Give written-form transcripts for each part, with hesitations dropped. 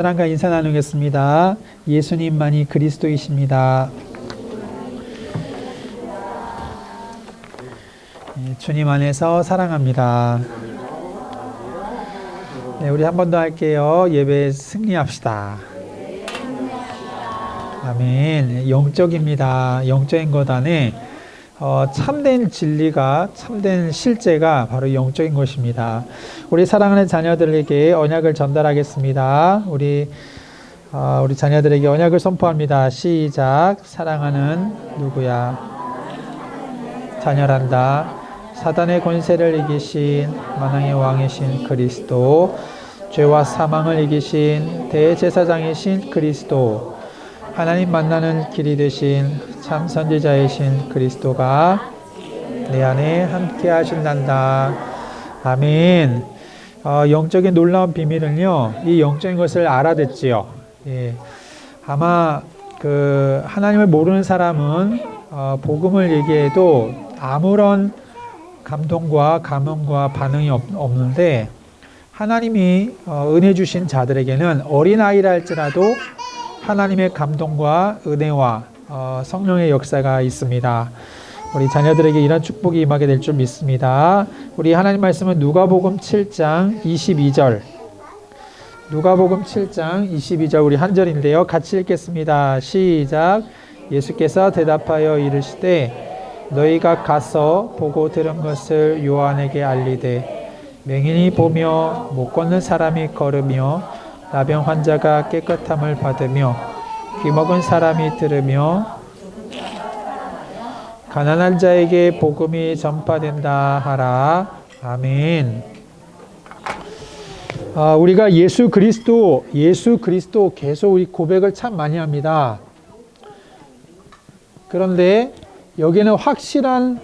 사랑과 인사 나누겠습니다. 예수님만이 그리스도이십니다. 주님 안에서 사랑합니다. 네, 우리 한 번 더 할게요. 예배 승리합시다. 아멘. 영적입니다. 영적인 것 안에 참된 진리가, 참된 실제가 바로 영적인 것입니다. 우리 사랑하는 자녀들에게 언약을 전달하겠습니다. 우리 자녀들에게 언약을 선포합니다. 시작. 사랑하는 누구야? 자녀란다. 사단의 권세를 이기신 만왕의 왕이신 그리스도, 죄와 사망을 이기신 대제사장이신 그리스도, 하나님 만나는 길이 되신 참 선지자이신 그리스도가 내 안에 함께 하신단다. 아멘. 영적인 놀라운 비밀은요, 이 영적인 것을 알아듣지요. 예. 아마 하나님을 모르는 사람은 복음을 얘기해도 아무런 감동과 감흥과 반응이 없는데, 하나님이 은혜 주신 자들에게는 어린아이라 할지라도 하나님의 감동과 은혜와 성령의 역사가 있습니다. 우리 자녀들에게 이런 축복이 임하게 될 줄 믿습니다. 우리 하나님 말씀은 누가복음 7장 22절. 누가복음 7장 22절 우리 한 절인데요. 같이 읽겠습니다. 시작. 예수께서 대답하여 이르시되 너희가 가서 보고 들은 것을 요한에게 알리되 맹인이 보며 못 걷는 사람이 걸으며 나병 환자가 깨끗함을 받으며 귀먹은 사람이 들으며 가난한 자에게 복음이 전파된다 하라. 아멘. 우리가 예수 그리스도 계속 우리 고백을 참 많이 합니다. 그런데 여기는 확실한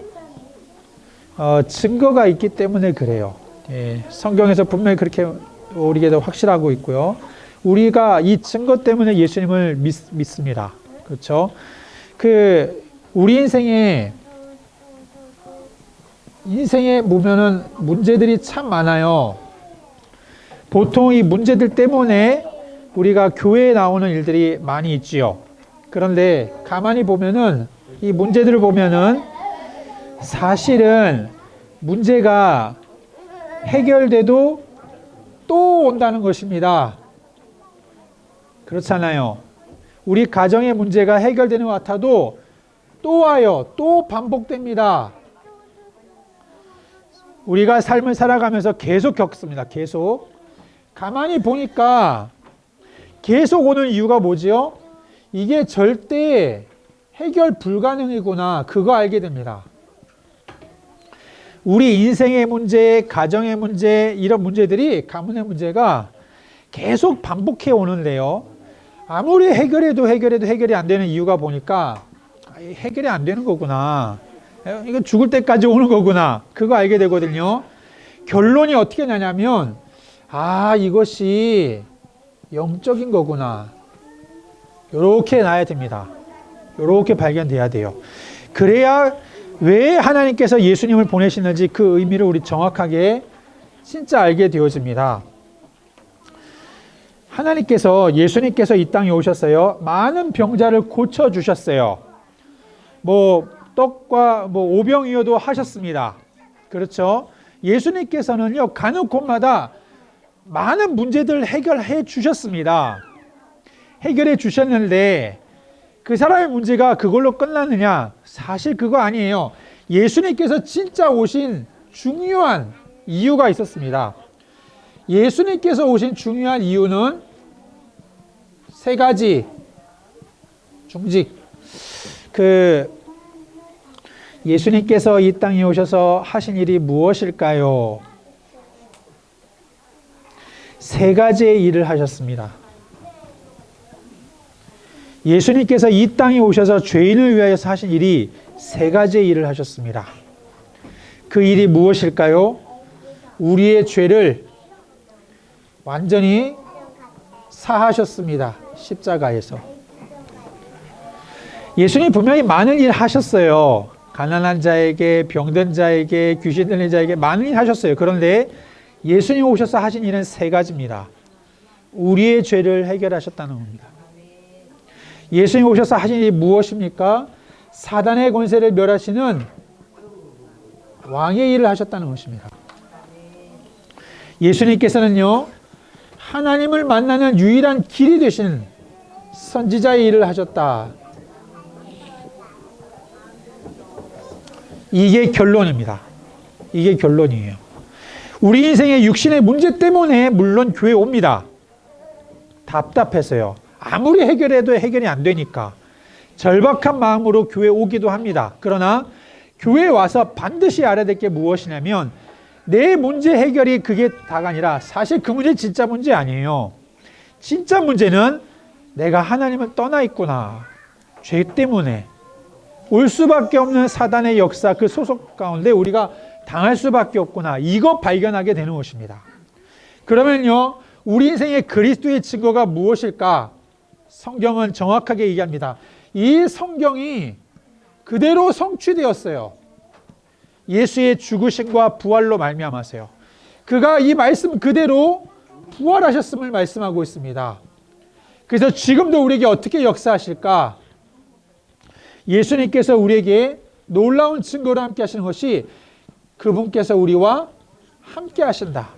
증거가 있기 때문에 그래요. 예, 성경에서 분명히 그렇게 우리에게도 확실하고 있고요. 우리가 이 증거 때문에 예수님을 믿습니다. 그렇죠? 우리 인생에 보면은 문제들이 참 많아요. 보통 이 문제들 때문에 우리가 교회에 나오는 일들이 많이 있지요. 그런데 가만히 보면은 이 문제들을 보면은 사실은 문제가 해결돼도 또 온다는 것입니다. 그렇잖아요. 우리 가정의 문제가 해결되는 것 같아도 또 와요. 또 반복됩니다. 우리가 삶을 살아가면서 계속 겪습니다. 계속. 가만히 보니까 계속 오는 이유가 뭐지요? 이게 절대 해결 불가능이구나. 그거 알게 됩니다. 우리 인생의 문제, 가정의 문제, 이런 문제들이, 가문의 문제가 계속 반복해 오는데요. 아무리 해결해도 해결이 안 되는 이유가 보니까 해결이 안 되는 거구나. 이건 죽을 때까지 오는 거구나. 그거 알게 되거든요. 결론이 어떻게 나냐면, 이것이 영적인 거구나. 요렇게 나야 됩니다. 요렇게 발견돼야 돼요. 그래야 왜 하나님께서 예수님을 보내시는지 그 의미를 우리 정확하게 진짜 알게 되어집니다. 예수님께서 이 땅에 오셨어요. 많은 병자를 고쳐주셨어요. 떡과 오병이어도 하셨습니다. 그렇죠? 예수님께서는요, 가는 곳마다 많은 문제들을 해결해 주셨습니다. 해결해 주셨는데, 그 사람의 문제가 그걸로 끝나느냐? 사실 그거 아니에요. 예수님께서 진짜 오신 중요한 이유가 있었습니다. 예수님께서 오신 중요한 이유는 세 가지 중직. 예수님께서 이 땅에 오셔서 하신 일이 무엇일까요? 세 가지의 일을 하셨습니다. 예수님께서 이 땅에 오셔서 죄인을 위하여서 하신 일이 세 가지의 일을 하셨습니다. 그 일이 무엇일까요? 우리의 죄를 완전히 사하셨습니다. 십자가에서. 예수님 분명히 많은 일 하셨어요. 가난한 자에게, 병든 자에게, 귀신 들린 자에게 많은 일 하셨어요. 그런데 예수님 오셔서 하신 일은 세 가지입니다. 우리의 죄를 해결하셨다는 겁니다. 예수님 오셔서 하신 일이 무엇입니까? 사단의 권세를 멸하시는 왕의 일을 하셨다는 것입니다. 예수님께서는요, 하나님을 만나는 유일한 길이 되신 선지자의 일을 하셨다. 이게 결론입니다. 이게 결론이에요. 우리 인생의 육신의 문제 때문에 물론 교회 옵니다. 답답해서요. 아무리 해결해도 해결이 안 되니까 절박한 마음으로 교회 오기도 합니다. 그러나 교회에 와서 반드시 알아야 될 게 무엇이냐면 내 문제 해결이 그게 다가 아니라 사실 그 문제 진짜 문제 아니에요. 진짜 문제는 내가 하나님을 떠나 있구나. 죄 때문에 올 수밖에 없는 사단의 역사, 그 소속 가운데 우리가 당할 수밖에 없구나. 이거 발견하게 되는 것입니다. 그러면요, 우리 인생의 그리스도의 증거가 무엇일까? 성경은 정확하게 얘기합니다. 이 성경이 그대로 성취되었어요. 예수의 죽으심과 부활로 말미암아서요. 그가 이 말씀 그대로 부활하셨음을 말씀하고 있습니다. 그래서 지금도 우리에게 어떻게 역사하실까? 예수님께서 우리에게 놀라운 증거로 함께 하시는 것이 그분께서 우리와 함께 하신다.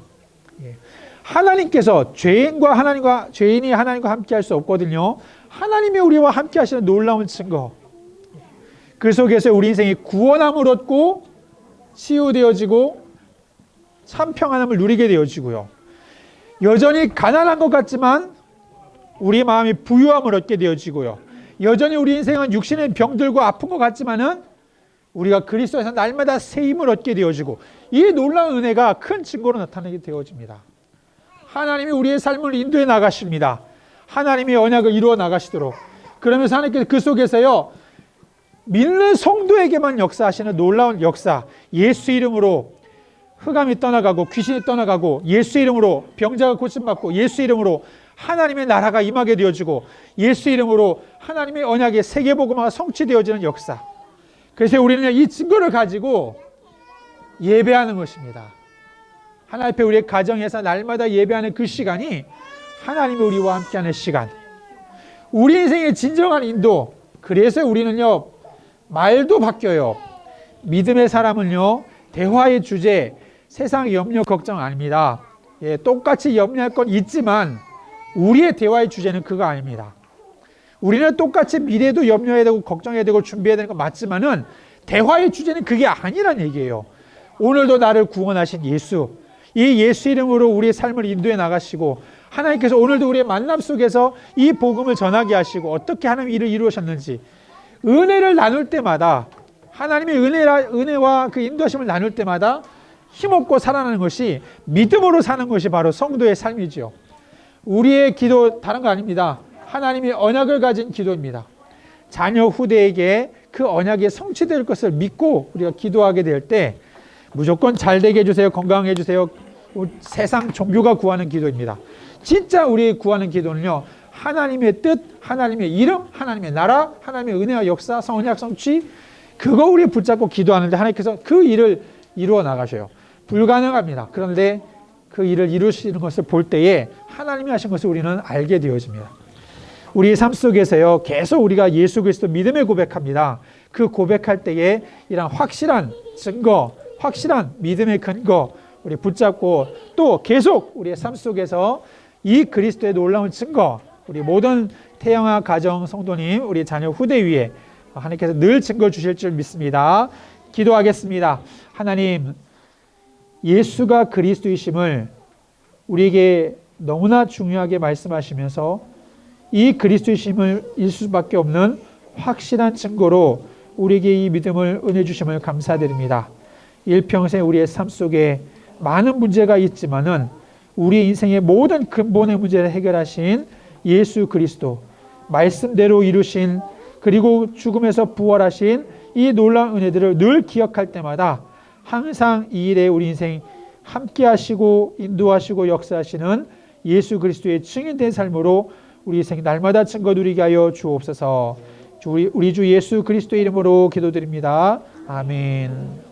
하나님께서 죄인이 하나님과 함께 할 수 없거든요. 하나님이 우리와 함께 하시는 놀라운 증거. 그 속에서 우리 인생이 구원함을 얻고 치유되어지고 참 평안함을 누리게 되어지고요. 여전히 가난한 것 같지만 우리 마음이 부유함을 얻게 되어지고요. 여전히 우리 인생은 육신의 병들고 아픈 것 같지만은 우리가 그리스도에서 날마다 새 힘을 얻게 되어지고 이 놀라운 은혜가 큰 증거로 나타나게 되어집니다. 하나님이 우리의 삶을 인도해 나가십니다. 하나님의 언약을 이루어 나가시도록. 그러면서 하나님께서 그 속에서요, 믿는 성도에게만 역사하시는 놀라운 역사, 예수 이름으로 흑암이 떠나가고 귀신이 떠나가고 예수 이름으로 병자가 고침받고 예수 이름으로 하나님의 나라가 임하게 되어지고 예수 이름으로 하나님의 언약의 세계복음화가 성취되어지는 역사. 그래서 우리는 이 증거를 가지고 예배하는 것입니다. 하나님 앞에 우리의 가정에서 날마다 예배하는 그 시간이 하나님이 우리와 함께하는 시간. 우리 인생의 진정한 인도. 그래서 우리는요, 말도 바뀌어요. 믿음의 사람은요, 대화의 주제, 세상 염려 걱정 아닙니다. 똑같이 염려할 건 있지만 우리의 대화의 주제는 그거 아닙니다. 우리는 똑같이 미래도 염려해야 되고 걱정해야 되고 준비해야 되는 거 맞지만은 대화의 주제는 그게 아니란 얘기예요. 오늘도 나를 구원하신 예수, 이 예수 이름으로 우리의 삶을 인도해 나가시고 하나님께서 오늘도 우리의 만남 속에서 이 복음을 전하게 하시고 어떻게 하나님 일을 이루셨는지 은혜를 나눌 때마다 하나님의 은혜와 그 인도하심을 나눌 때마다 힘없고 살아나는 것이 믿음으로 사는 것이 바로 성도의 삶이지요. 우리의 기도 다른 거 아닙니다. 하나님이 언약을 가진 기도입니다. 자녀 후대에게 그 언약이 성취될 것을 믿고 우리가 기도하게 될 때 무조건 잘 되게 해주세요. 건강해 주세요. 세상 종교가 구하는 기도입니다. 진짜 우리 구하는 기도는요, 하나님의 뜻, 하나님의 이름, 하나님의 나라, 하나님의 은혜와 역사, 언약 성취, 그거 우리 붙잡고 기도하는데 하나님께서 그 일을 이루어 나가셔요. 불가능합니다. 그런데 그 일을 이루시는 것을 볼 때에 하나님이 하신 것을 우리는 알게 되어집니다. 우리 삶 속에서요, 계속 우리가 예수 그리스도 믿음을 고백합니다. 그 고백할 때에 이런 확실한 증거, 확실한 믿음의 근거 우리 붙잡고 또 계속 우리의 삶 속에서 이 그리스도의 놀라운 증거, 우리 모든 태영아 가정 성도님, 우리 자녀 후대 위에 하나님께서 늘 증거 주실 줄 믿습니다. 기도하겠습니다. 하나님, 예수가 그리스도이심을 우리에게 너무나 중요하게 말씀하시면서 이 그리스도이심을 일 수밖에 없는 확실한 증거로 우리에게 이 믿음을 은혜 주심을 감사드립니다. 일평생 우리의 삶 속에 많은 문제가 있지만은 우리 인생의 모든 근본의 문제를 해결하신 예수 그리스도, 말씀대로 이루신 그리고 죽음에서 부활하신 이 놀라운 은혜들을 늘 기억할 때마다 항상 이 일에 우리 인생 함께 하시고 인도하시고 역사하시는 예수 그리스도의 증인된 삶으로 우리 인생 날마다 증거 누리게 하여 주옵소서. 우리 주 예수 그리스도의 이름으로 기도드립니다. 아멘.